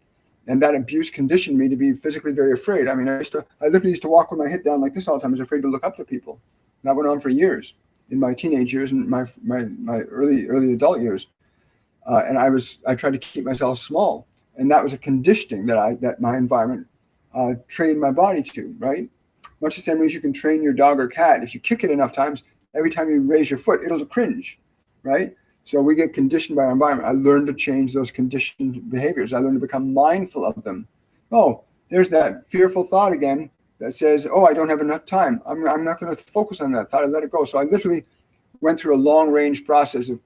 And that abuse conditioned me to be physically very afraid. I mean, I literally used to walk with my head down like this all the time. I was afraid to look up to people. And that went on for years, in my teenage years and my early adult years. And I tried to keep myself small. And that was a conditioning that my environment trained my body to, right? Much the same way as you can train your dog or cat. If you kick it enough times, every time you raise your foot, it'll cringe, right? So we get conditioned by our environment. I learned to change those conditioned behaviors. I learned to become mindful of them. Oh, there's that fearful thought again that says, oh, I don't have enough time. I'm not going to focus on that thought. I let it go. So I literally went through a long-range process of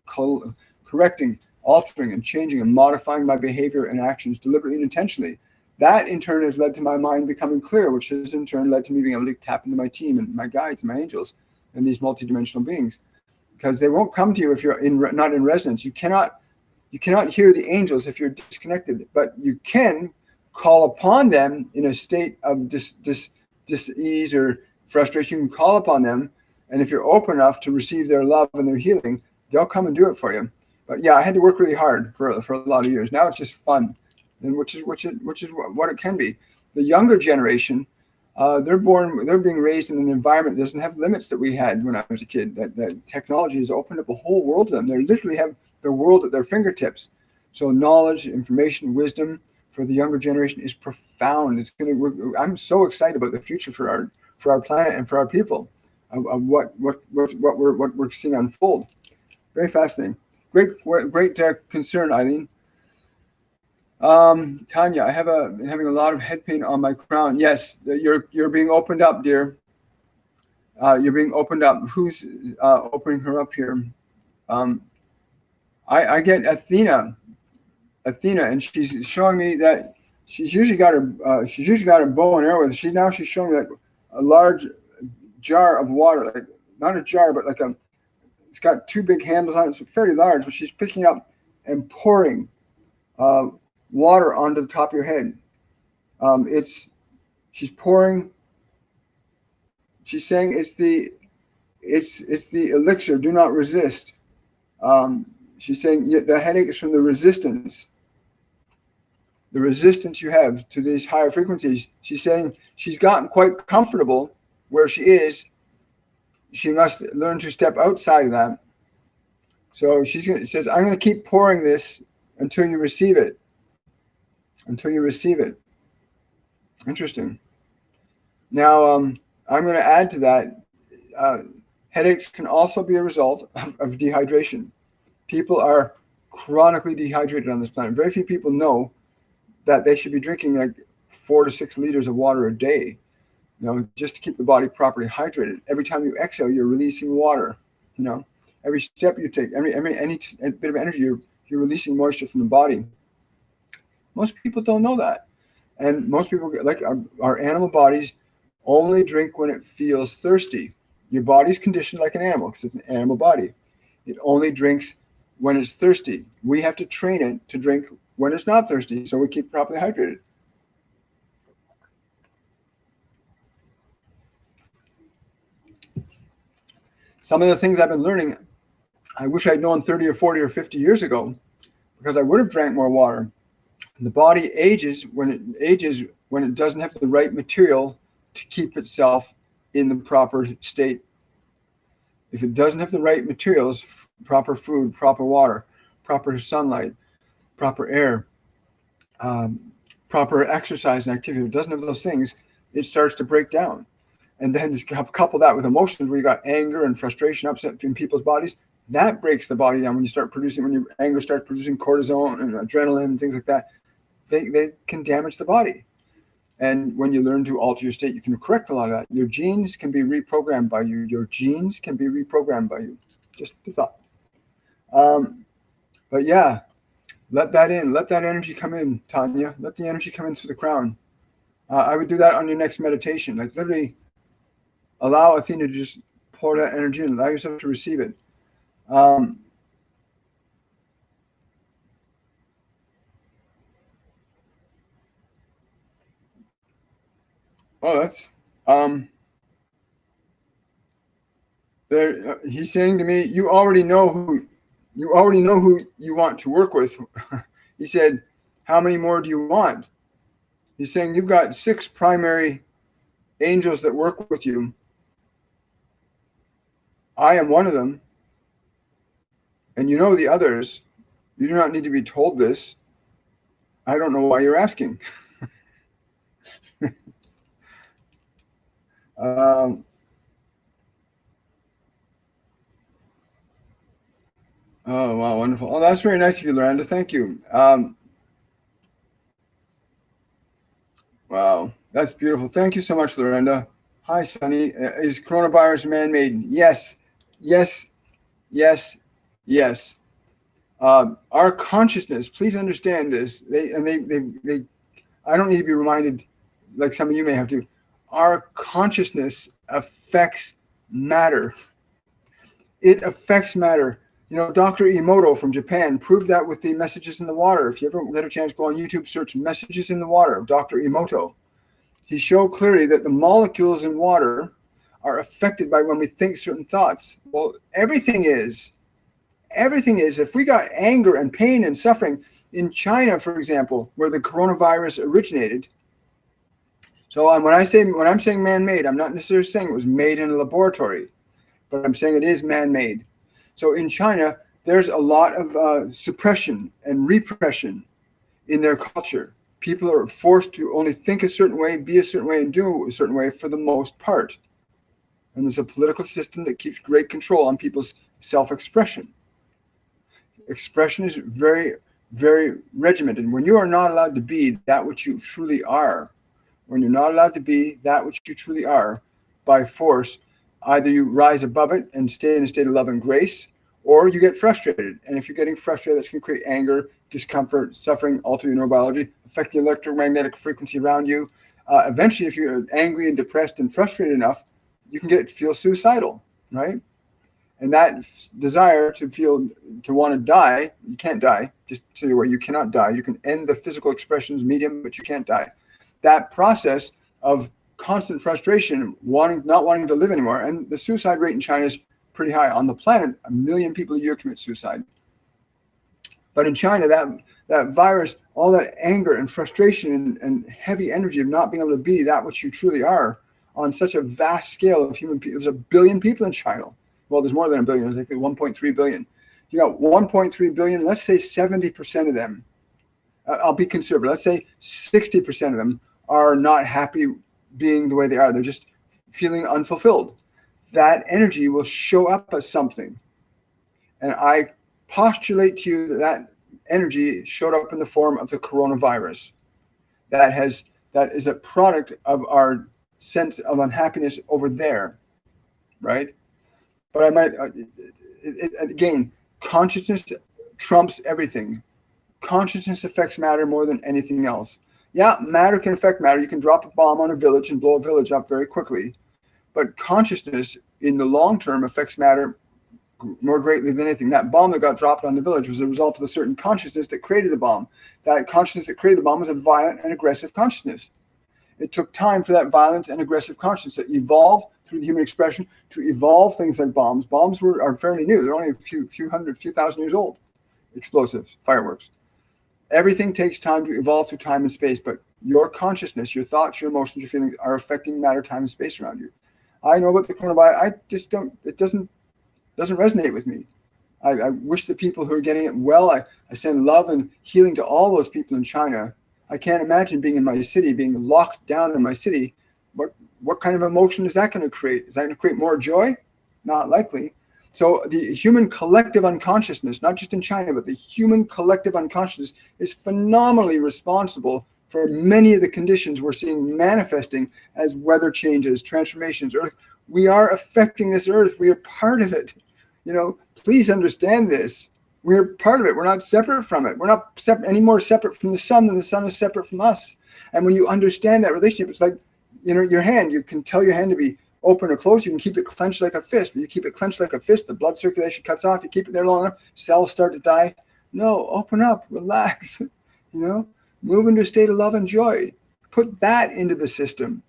correcting, altering, and changing and modifying my behavior and actions deliberately and intentionally. That, in turn, has led to my mind becoming clear, which has, in turn, led to me being able to tap into my team and my guides and my angels and these multidimensional beings. Because they won't come to you if you're not in resonance. You cannot hear the angels if you're disconnected, but you can call upon them in a state of dis-ease or frustration. You can call upon them, and if you're open enough to receive their love and their healing, they'll come and do it for you. But yeah, I had to work really hard for a lot of years. Now it's just fun, and which is what it can be. The younger generation, they're being raised in an environment that doesn't have limits that we had when I was a kid. That technology has opened up a whole world to them. They literally have the world at their fingertips. So knowledge, information, wisdom for the younger generation is profound. I'm so excited about the future for our planet and for our people, of what we're seeing unfold. Very fascinating. Great concern, Eileen. Tanya, been having a lot of head pain on my crown. Yes, you're being opened up, dear. You're being opened up. Who's opening her up here? I get Athena, and she's showing me that she's usually got her bow and arrow with her. She's showing me like a large jar of water, like not a jar, but like it's got two big handles on it. It's fairly large, but she's picking up and pouring water onto the top of your head. She's pouring. She's saying it's the elixir. Do not resist. She's saying the headache is from the resistance you have to these higher frequencies. She's saying she's gotten quite comfortable where she is. She must learn to step outside of that. So she says, I'm going to keep pouring this until you receive it. Until you receive it. Interesting. Now, I'm going to add to that. Headaches can also be a result of dehydration. People are chronically dehydrated on this planet. Very few people know that they should be drinking like 4 to 6 liters of water a day, just to keep the body properly hydrated. Every time you exhale, you're releasing water. Every step you take, any bit of energy, you're releasing moisture from the body. Most people don't know that, and most people, like our animal bodies, only drink when it feels thirsty. Your body's conditioned like an animal because it's an animal body. It only drinks when it's thirsty. We have to train it to drink when it's not thirsty, so we keep properly hydrated. Some of the things I've been learning, I wish I'd known 30 or 40 or 50 years ago, because I would have drank more water. The body ages when it doesn't have the right material to keep itself in the proper state. If it doesn't have the right materials, proper food, proper water, proper sunlight, proper air, proper exercise and activity, if it doesn't have those things, it starts to break down. And then just couple that with emotions where you got anger and frustration, upset in people's bodies, that breaks the body down. When your anger starts producing cortisol and adrenaline and things like that, they can damage the body. And when you learn to alter your state, you can correct a lot of that. Your genes can be reprogrammed by you. Just a thought. But yeah, let that in. Let that energy come in, Tanya. Let the energy come in through the crown. I would do that on your next meditation. Like literally allow Athena to just pour that energy in. Allow yourself to receive it. That's there. He's saying to me, you already know who you want to work with. He said, how many more do you want? He's saying you've got 6 primary angels that work with you. I am one of them. And you know the others. You do not need to be told this. I don't know why you're asking. Oh, wow, wonderful. Oh, that's very nice of you, Loranda. Thank you. Wow, that's beautiful. Thank you so much, Loranda. Hi, Sunny. Is coronavirus man-made? Yes. Our consciousness, please understand this. I don't need to be reminded, like some of you may have to. Our consciousness affects matter. It affects matter. Dr. Emoto from Japan proved that with the messages in the water. If you ever get a chance, go on YouTube, search messages in the water of Dr. Emoto. He showed clearly that the molecules in water are affected by when we think certain thoughts. Well, everything is. If we got anger and pain and suffering in China, for example, where the coronavirus originated. So when I'm saying man-made, I'm not necessarily saying it was made in a laboratory, but I'm saying it is man-made. So in China, there's a lot of suppression and repression in their culture. People are forced to only think a certain way, be a certain way, and do a certain way for the most part. And there's a political system that keeps great control on people's self-expression. expression is very, very regimented. When you are not allowed to be that which you truly are, when you're not allowed to be that which you truly are by force, either you rise above it and stay in a state of love and grace, or you get frustrated. And if you're getting frustrated, that's going to create anger, discomfort, suffering, alter your neurobiology, affect the electromagnetic frequency around you. Eventually, if you're angry and depressed and frustrated enough, you can feel suicidal, right? And that desire to want to die, you can't die, just so you're aware, you cannot die. You can end the physical expressions medium, but you can't die. That process of constant frustration, not wanting to live anymore, and the suicide rate in China is pretty high. On the planet, 1 million people a year commit suicide. But in China, that virus, all that anger and frustration and heavy energy of not being able to be that which you truly are on such a vast scale of human people. There's 1 billion people in China. Well, there's more than 1 billion. There's like 1.3 billion. You got 1.3 billion. Let's say 70% of them, I'll be conservative. Let's say 60% of them are not happy being the way they are. They're just feeling unfulfilled. That energy will show up as something. And I postulate to you that energy showed up in the form of the coronavirus. That is a product of our sense of unhappiness over there, right? But I might, again, consciousness trumps everything. Consciousness affects matter more than anything else. Yeah, matter can affect matter. You can drop a bomb on a village and blow a village up very quickly. But consciousness in the long term affects matter more greatly than anything. That bomb that got dropped on the village was a result of a certain consciousness that created the bomb. That consciousness that created the bomb was a violent and aggressive consciousness. It took time for that violent and aggressive consciousness to evolve through the human expression to evolve things like bombs. Bombs are fairly new. They're only a few thousand years old. Explosives, fireworks. Everything takes time to evolve through time and space, but your consciousness, your thoughts, your emotions, your feelings are affecting matter, time, and space around you. I know about the coronavirus. I just don't, it doesn't resonate with me. I wish the people who are getting it well, I send love and healing to all those people in China. I can't imagine being in my city, being locked down in my city. What kind of emotion is that going to create? Is that going to create more joy? Not likely. So the human collective unconsciousness, not just in China, but the human collective unconsciousness is phenomenally responsible for many of the conditions we're seeing manifesting as weather changes, transformations. Earth, we are affecting this earth. We are part of it. Please understand this. We're part of it. We're not separate from it. We're not any more separate from the sun than the sun is separate from us. And when you understand that relationship, it's like, your hand, you can tell your hand to be open or closed. You can keep it clenched like a fist, but you keep it clenched like a fist, the blood circulation cuts off. You keep it there long enough, cells start to die. No, open up, relax, move into a state of love and joy. Put that into the system.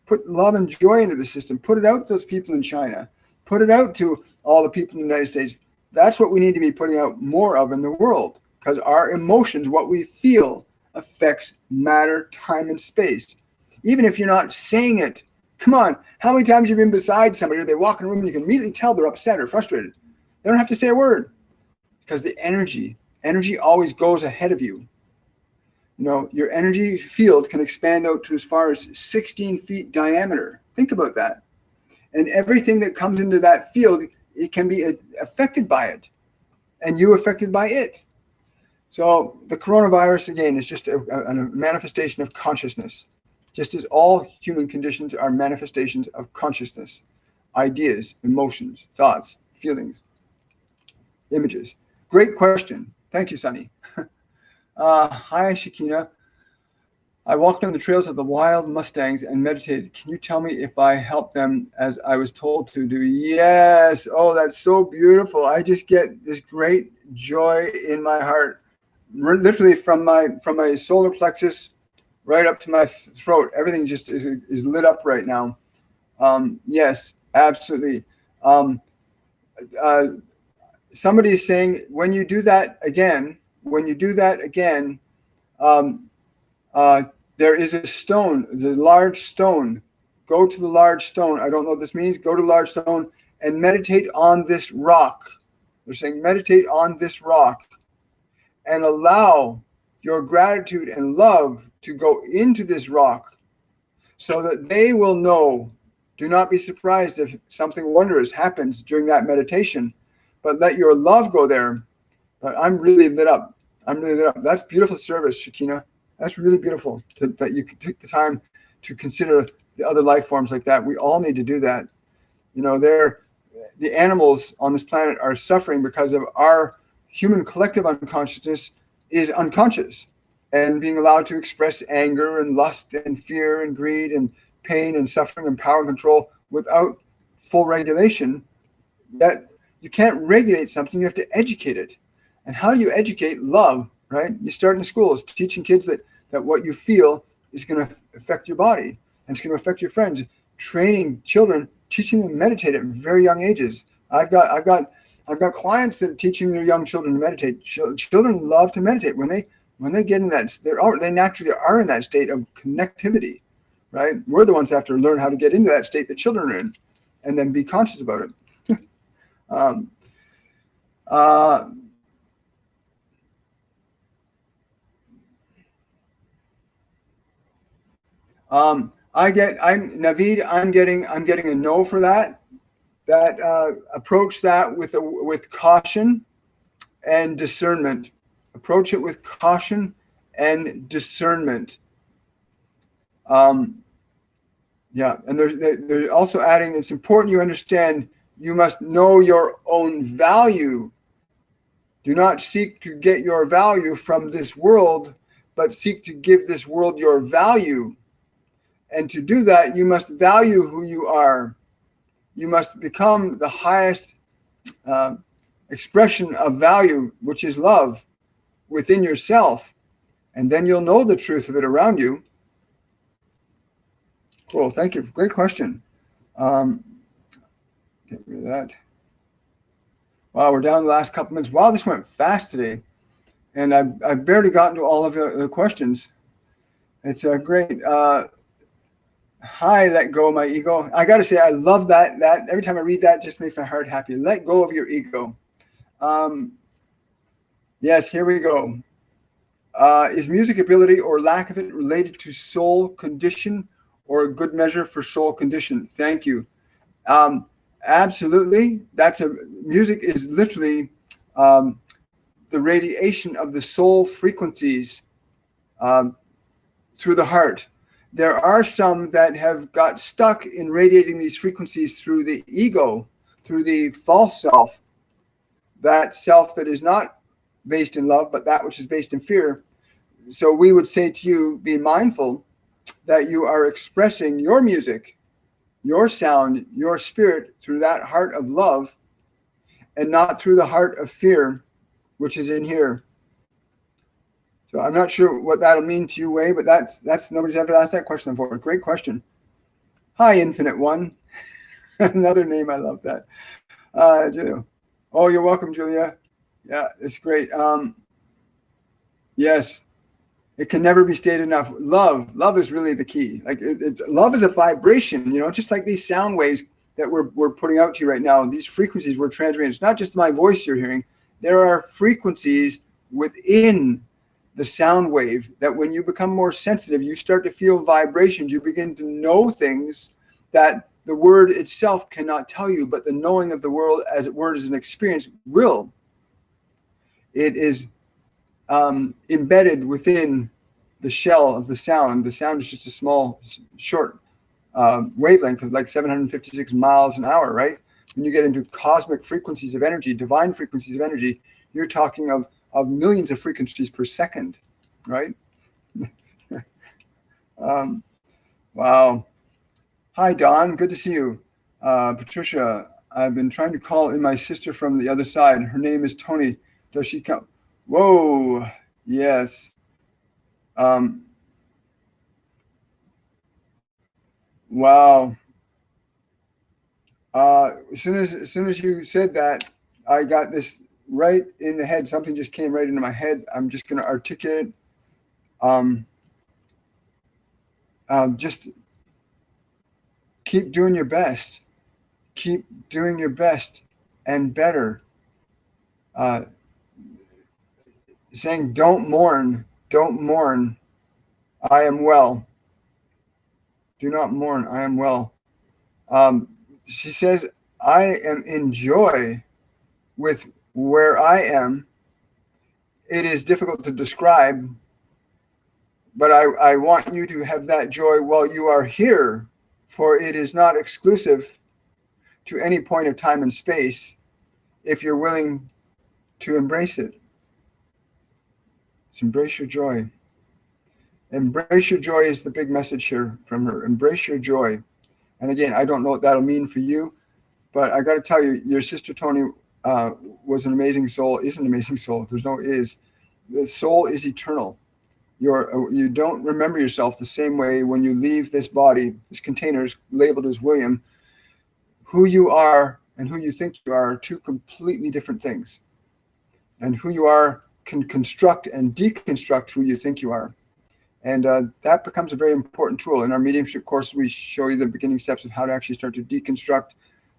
Put love and joy into the system. Put it out to those people in China. Put it out to all the people in the United States. That's what we need to be putting out more of in the world, because our emotions, what we feel, affects matter, time, and space. Even if you're not saying it. Come on, how many times have you been beside somebody, or they walk in a room and you can immediately tell they're upset or frustrated? They don't have to say a word, because the energy always goes ahead of you. Your energy field can expand out to as far as 16 feet diameter. Think about that. And everything that comes into that field, it can be affected by it, and you affected by it. So the coronavirus, again, is just a manifestation of consciousness. Just as all human conditions are manifestations of consciousness, ideas, emotions, thoughts, feelings, images. Great question. Thank you, Sunny. Hi, Shakina. I walked on the trails of the wild Mustangs and meditated. Can you tell me if I helped them as I was told to do? Yes. Oh, that's so beautiful. I just get this great joy in my heart, literally from my solar plexus right up to my throat. Everything just is lit up right now. Yes, absolutely. Somebody is saying, when you do that again, there is a stone. There's a large stone. Go to the large stone. I don't know what this means. Go to the large stone and meditate on this rock. They're saying meditate on this rock and allow your gratitude and love to go into this rock so that they will know. Do not be surprised if something wondrous happens during that meditation, but let your love go there But I'm really lit up. That's beautiful service, Shakina. That's really beautiful that you take the time to consider the other life forms like that. We all need to do that. The animals on this planet are suffering because of our human collective unconsciousness is unconscious and being allowed to express anger and lust and fear and greed and pain and suffering and power and control without full regulation. That you can't regulate something, you have to educate it. And how do you educate love, right? You start in the schools, teaching kids that what you feel is going to affect your body and it's going to affect your friends. Training children, teaching them to meditate at very young ages. I've got clients that are teaching their young children to meditate. Children love to meditate when they get in that. They naturally are in that state of connectivity, right? We're the ones that have to learn how to get into that state that children are in, and then be conscious about it. Naveed, I'm getting a no for that. Approach that with caution and discernment. Approach it with caution and discernment. And they're also adding, it's important you understand you must know your own value. Do not seek to get your value from this world, but seek to give this world your value. And to do that, you must value who you are. You must become the highest expression of value, which is love, within yourself. And then you'll know the truth of it around you. Cool. Thank you. Great question. Get rid of that. Wow, we're down to the last couple minutes. Wow, this went fast today. And I've barely gotten to all of the questions. It's a great... Hi, let go of my ego. I got to say, I love that. That every time I read that, it just makes my heart happy. Let go of your ego. Yes, here we go. Is music ability or lack of it related to soul condition or a good measure for soul condition? Thank you. Absolutely. Music is literally the radiation of the soul frequencies through the heart. There are some that have got stuck in radiating these frequencies through the ego, through the false self, that self that is not based in love, but that which is based in fear. So we would say to you, be mindful that you are expressing your music, your sound, your spirit through that heart of love and not through the heart of fear, which is in here. So I'm not sure what that'll mean to you, Wei, but that's nobody's ever asked that question before. Great question. Hi, Infinite One. Another name. I love that. Julia. Oh, you're welcome, Julia. Yeah, it's great. Yes, it can never be stated enough. Love is really the key. Like love is a vibration, just like these sound waves that we're putting out to you right now. These frequencies we're transmitting. It's not just my voice you're hearing. There are frequencies within the sound wave that when you become more sensitive, you start to feel vibrations. You begin to know things that the word itself cannot tell you, but the knowing of the world as a word as an experience will. It is embedded within the shell of the sound. The sound is just a small, short wavelength of like 756 miles an hour, right? When you get into cosmic frequencies of energy, divine frequencies of energy, you're talking of millions of frequencies per second, right? Wow. Hi, Don. Good to see you. Patricia, I've been trying to call in my sister from the other side. Her name is Tony. Does she come? Whoa. Yes. Wow. As soon as you said that, I got this right in the head. Something just came right into my head. I'm just going to articulate it. Just keep doing your best. Keep doing your best and better. Saying, don't mourn. Don't mourn. I am well. Do not mourn. I am well. She says, I am in joy with where I am it is difficult to describe, but I want you to have that joy while you are here, for it is not exclusive to any point of time and space if you're willing to embrace it. So embrace your joy. Embrace your joy is the big message here from her. Embrace your joy. And again, I don't know what that'll mean for you, but I got to tell you, your sister Tony was an amazing soul, is an amazing soul. There's no is. The soul is eternal. You don't remember yourself the same way when you leave this body. This container is labeled as William. Who you are and who you think you are two completely different things. And who you are can construct and deconstruct who you think you are. And that becomes a very important tool. In our mediumship course, we show you the beginning steps of how to actually start to deconstruct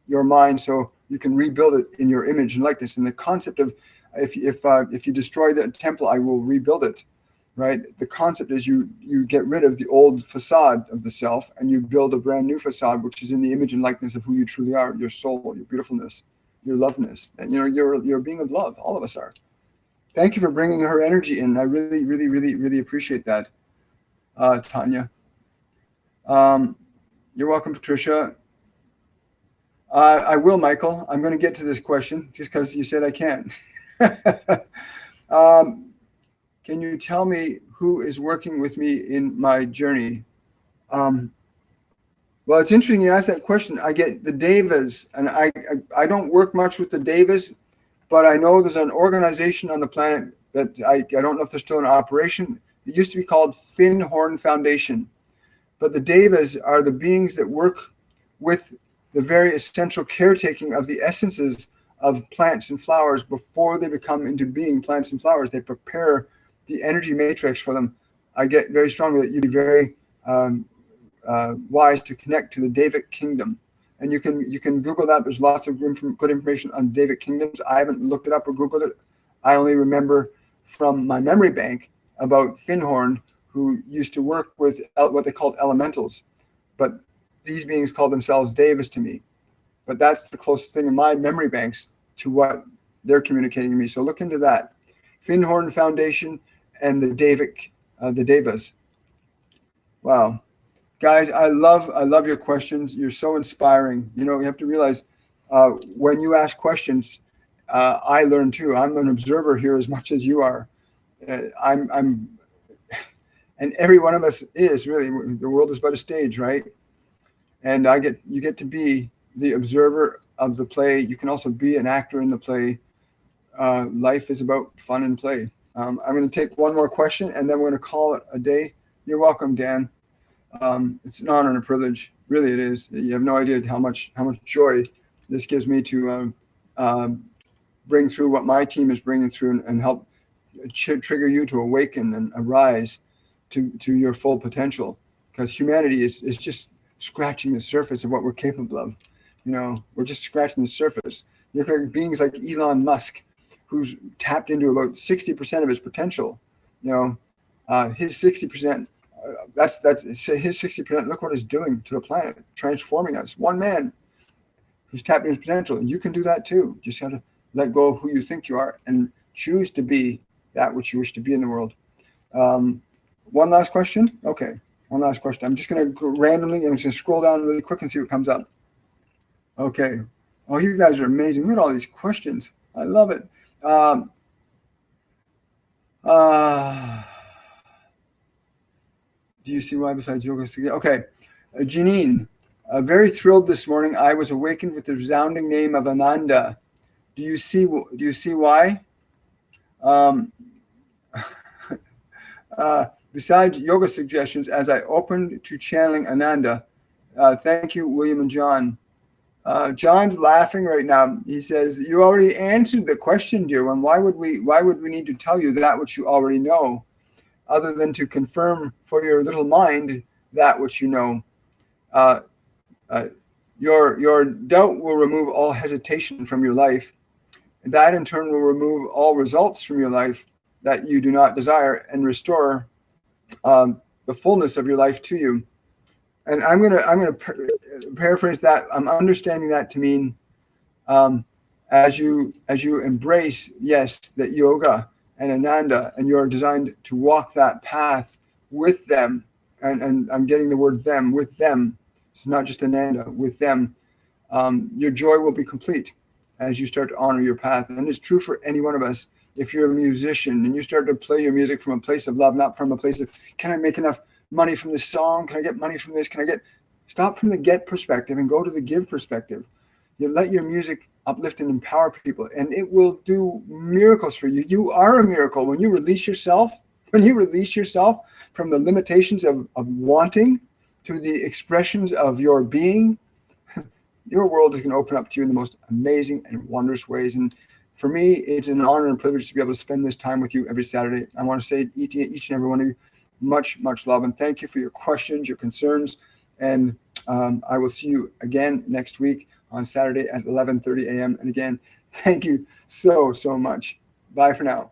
your mind so you can rebuild it in your image and likeness. And the concept of if you destroy the temple, I will rebuild it, right? The concept is you get rid of the old facade of the self and you build a brand new facade, which is in the image and likeness of who you truly are, your soul, your beautifulness, your loveness. And you're a being of love. All of us are. Thank you for bringing her energy in. I really, really, really, really appreciate that. Tanya. You're welcome, Patricia. I will, Michael. I'm going to get to this question just because you said I can't. Can you tell me who is working with me in my journey? Well, it's interesting you asked that question. I get the Devas, and I don't work much with the Devas, but I know there's an organization on the planet that I don't know if they're still in operation. It used to be called Finhorn Foundation. But the Devas are the beings that work with the very essential caretaking of the essences of plants and flowers before they become into being plants and flowers. They prepare the energy matrix for them. I get very strongly that you'd be very wise to connect to the Devic kingdom. And you can Google that. There's lots of good information on Devic kingdoms. I haven't looked it up or Googled it. I only remember from my memory bank about Finhorn, who used to work with what they called elementals. But these beings call themselves Devas to me. But that's the closest thing in my memory banks to what they're communicating to me. So look into that. Finhorn Foundation and the Devas. Wow. Guys, I love your questions. You're so inspiring. You have to realize when you ask questions, I learn too. I'm an observer here as much as you are. And every one of us is really. The world is but a stage, right? And you get to be the observer of the play. You can also be an actor in the play. Life is about fun and play. I'm going to take one more question, and then we're going to call it a day. You're welcome, Dan. It's an honor and a privilege. Really, it is. You have no idea how much joy this gives me to bring through what my team is bringing through and help trigger you to awaken and arise to your full potential. Because humanity is just scratching the surface of what we're capable of. We're just scratching the surface. Look at beings like Elon Musk, who's tapped into about 60% of his potential. His 60%. That's his 60%. Look what it's doing to the planet, transforming us. One man who's tapped into his potential, and you can do that too. Just got to let go of who you think you are and choose to be that which you wish to be in the world. One last question. Okay, one last question. I'm just going to randomly. I'm just going to scroll down really quick and see what comes up. Okay. Oh, you guys are amazing. Look at all these questions. I love it. Do you see why besides yoga? Okay. Janine, very thrilled this morning. I was awakened with the resounding name of Ananda. Do you see why? Besides yoga suggestions, as I opened to channeling Ananda, thank you, William and John. John's laughing right now. He says, "You already answered the question, dear one. Why would we need to tell you that which you already know, other than to confirm for your little mind that which you know? Your doubt will remove all hesitation from your life. That in turn will remove all results from your life that you do not desire and restore the fullness of your life to you." And I'm gonna paraphrase that. I'm understanding that to mean as you embrace, yes, that yoga and Ananda, and you're designed to walk that path with them. And I'm getting the word them, with them. It's not just Ananda, with them. Your joy will be complete as you start to honor your path. And it's true for any one of us. If you're a musician and you start to play your music from a place of love, not from a place of, can I make enough money from this song? Can I get money from this? Stop from the get perspective and go to the give perspective. You let your music uplift and empower people, and it will do miracles for you. You are a miracle. When you release yourself from the limitations of wanting to the expressions of your being, your world is going to open up to you in the most amazing and wondrous ways. And for me, it's an honor and privilege to be able to spend this time with you every Saturday. I want to say to each and every one of you, much, much love. And thank you for your questions, your concerns. And I will see you again next week on Saturday at 11:30 a.m. And again, thank you so, so much. Bye for now.